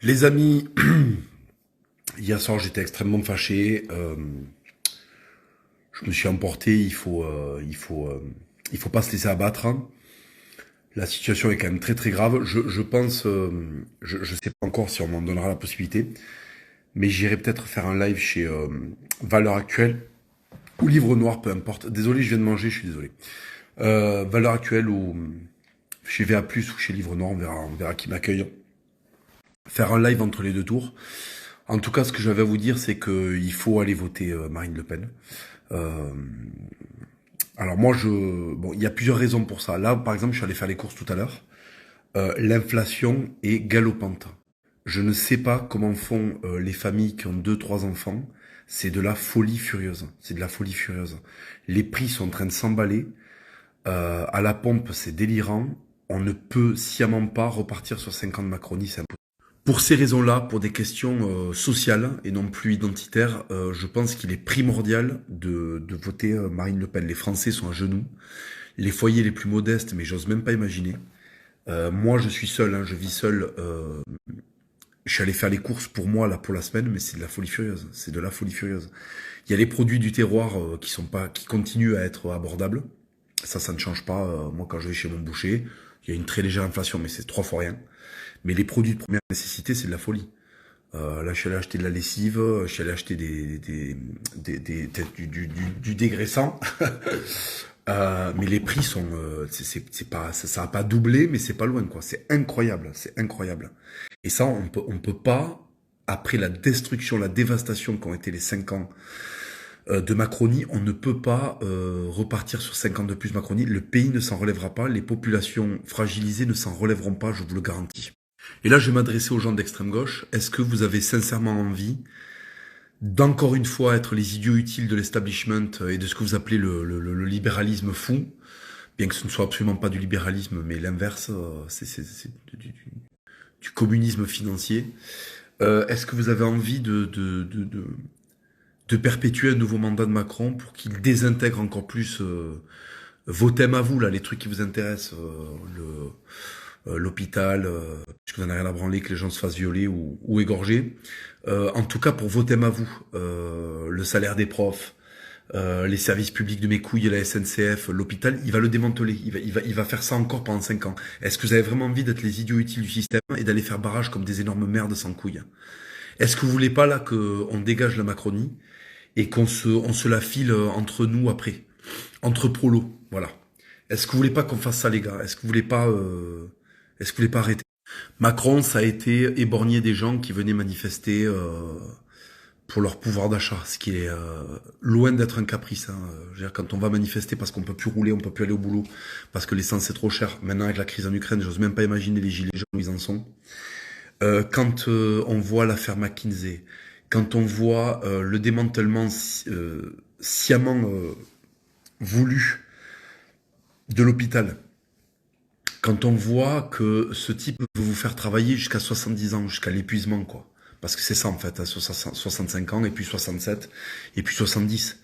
Les amis, hier soir j'étais extrêmement fâché. Je me suis emporté. Il faut pas se laisser abattre, hein. La situation est quand même très très grave. Je pense, je sais pas encore si on m'en donnera la possibilité, mais j'irai peut-être faire un live chez Valeurs Actuelles ou Livre Noir, peu importe. Désolé, je viens de manger, je suis désolé. Valeurs Actuelles ou chez VA+, ou chez Livre Noir, on verra qui m'accueille. Faire un live entre les deux tours. En tout cas, ce que j'avais à vous dire, c'est qu'il faut aller voter Marine Le Pen. Euh, alors moi, bon, il y a plusieurs raisons pour ça. Là, par exemple, je suis allé faire les courses tout à l'heure. L'inflation est galopante. Je ne sais pas comment font les familles qui ont deux, trois enfants. C'est de la folie furieuse. C'est de la folie furieuse. Les prix sont en train de s'emballer. À la pompe, c'est délirant. On ne peut sciemment pas repartir sur 5 ans de Macronie, c'est impossible. Pour ces raisons-là, pour des questions sociales et non plus identitaires, je pense qu'il est primordial de voter Marine Le Pen. Les Français sont à genoux. Les foyers les plus modestes, mais j'ose même pas imaginer. Moi, je suis seul, hein, je vis seul. Je suis allé faire les courses pour moi là pour la semaine, mais c'est de la folie furieuse. C'est de la folie furieuse. Il y a les produits du terroir qui continuent à être abordables. Ça ne change pas. Moi, quand je vais chez mon boucher, il y a une très légère inflation, mais c'est 3 fois rien. Mais les produits de première nécessité, c'est de la folie. Là, je suis allé acheter de la lessive, je suis allé acheter du dégraissant. Mais les prix sont, c'est pas, ça a pas doublé, mais c'est pas loin, quoi. C'est incroyable, c'est incroyable. Et ça, on peut pas, après la destruction, la dévastation qu'ont été les 5 ans de Macronie, on ne peut pas repartir sur 5 ans de plus Macronie. Le pays ne s'en relèvera pas, les populations fragilisées ne s'en relèveront pas, je vous le garantis. Et là, je vais m'adresser aux gens d'extrême gauche. Est-ce que vous avez sincèrement envie d'encore une fois être les idiots utiles de l'establishment et de ce que vous appelez le libéralisme fou, bien que ce ne soit absolument pas du libéralisme, mais l'inverse, c'est du communisme financier. Est-ce que vous avez envie de perpétuer un nouveau mandat de Macron pour qu'il désintègre encore plus vos thèmes à vous, là, les trucs qui vous intéressent, l'hôpital, puisque vous n'en avez rien à branler que les gens se fassent violer ou égorger. En tout cas, pour vos thèmes à vous, le salaire des profs, les services publics de mes couilles, la SNCF, l'hôpital, il va le démanteler. Il va faire ça encore pendant 5 ans. Est-ce que vous avez vraiment envie d'être les idiots utiles du système et d'aller faire barrage comme des énormes merdes sans couilles? Est-ce que vous voulez pas là qu'on dégage la Macronie et on se la file entre nous après, entre prolos, voilà. Est-ce que vous voulez pas qu'on fasse ça, les gars? Est-ce que vous voulez pas arrêter? Macron, ça a été éborgner des gens qui venaient manifester pour leur pouvoir d'achat, ce qui est loin d'être un caprice, hein. Je veux dire, quand on va manifester parce qu'on peut plus rouler, on peut plus aller au boulot, parce que l'essence c'est trop cher. Maintenant avec la crise en Ukraine, j'ose même pas imaginer les gilets jaunes où ils en sont. Quand on voit l'affaire McKinsey, quand on voit le démantèlement sciemment voulu de l'hôpital, quand on voit que ce type veut vous faire travailler jusqu'à 70 ans, jusqu'à l'épuisement, quoi. Parce que c'est ça, en fait, à 65 ans, et puis 67, et puis 70.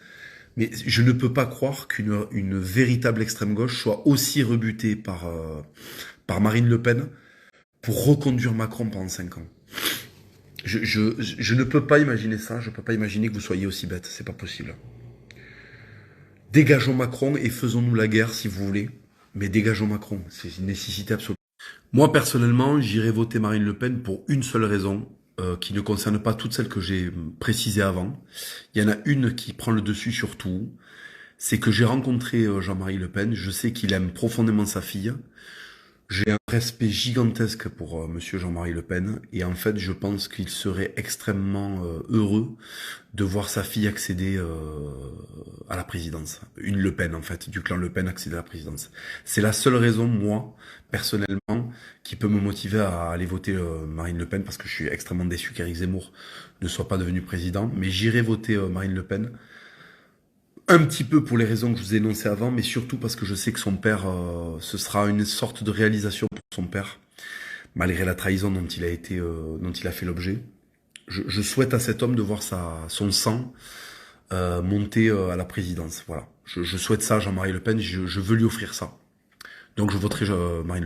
Mais je ne peux pas croire qu'une véritable extrême gauche soit aussi rebutée par Marine Le Pen pour reconduire Macron pendant 5 ans. Je ne peux pas imaginer ça, je ne peux pas imaginer que vous soyez aussi bête, c'est pas possible. Dégageons Macron et faisons-nous la guerre si vous voulez, mais dégageons Macron, c'est une nécessité absolue. Moi, personnellement, j'irai voter Marine Le Pen pour une seule raison, qui ne concerne pas toutes celles que j'ai précisées avant. Il y en a une qui prend le dessus sur tout, c'est que j'ai rencontré Jean-Marie Le Pen, je sais qu'il aime profondément sa fille, j'ai un respect gigantesque pour monsieur Jean-Marie Le Pen, et en fait, je pense qu'il serait extrêmement heureux de voir sa fille accéder à la présidence. Une Le Pen, en fait, du clan Le Pen accéder à la présidence. C'est la seule raison, moi, personnellement, qui peut me motiver à aller voter Marine Le Pen, parce que je suis extrêmement déçu qu'Éric Zemmour ne soit pas devenu président, mais j'irai voter Marine Le Pen, un petit peu pour les raisons que je vous ai énoncées avant, mais surtout parce que je sais que son père, ce sera une sorte de réalisation pour son père, malgré la trahison dont il a fait l'objet. Je souhaite à cet homme de voir son sang monter à la présidence. Voilà. Je souhaite ça à Jean-Marie Le Pen. Je veux lui offrir ça. Donc je voterai Marine Le Pen.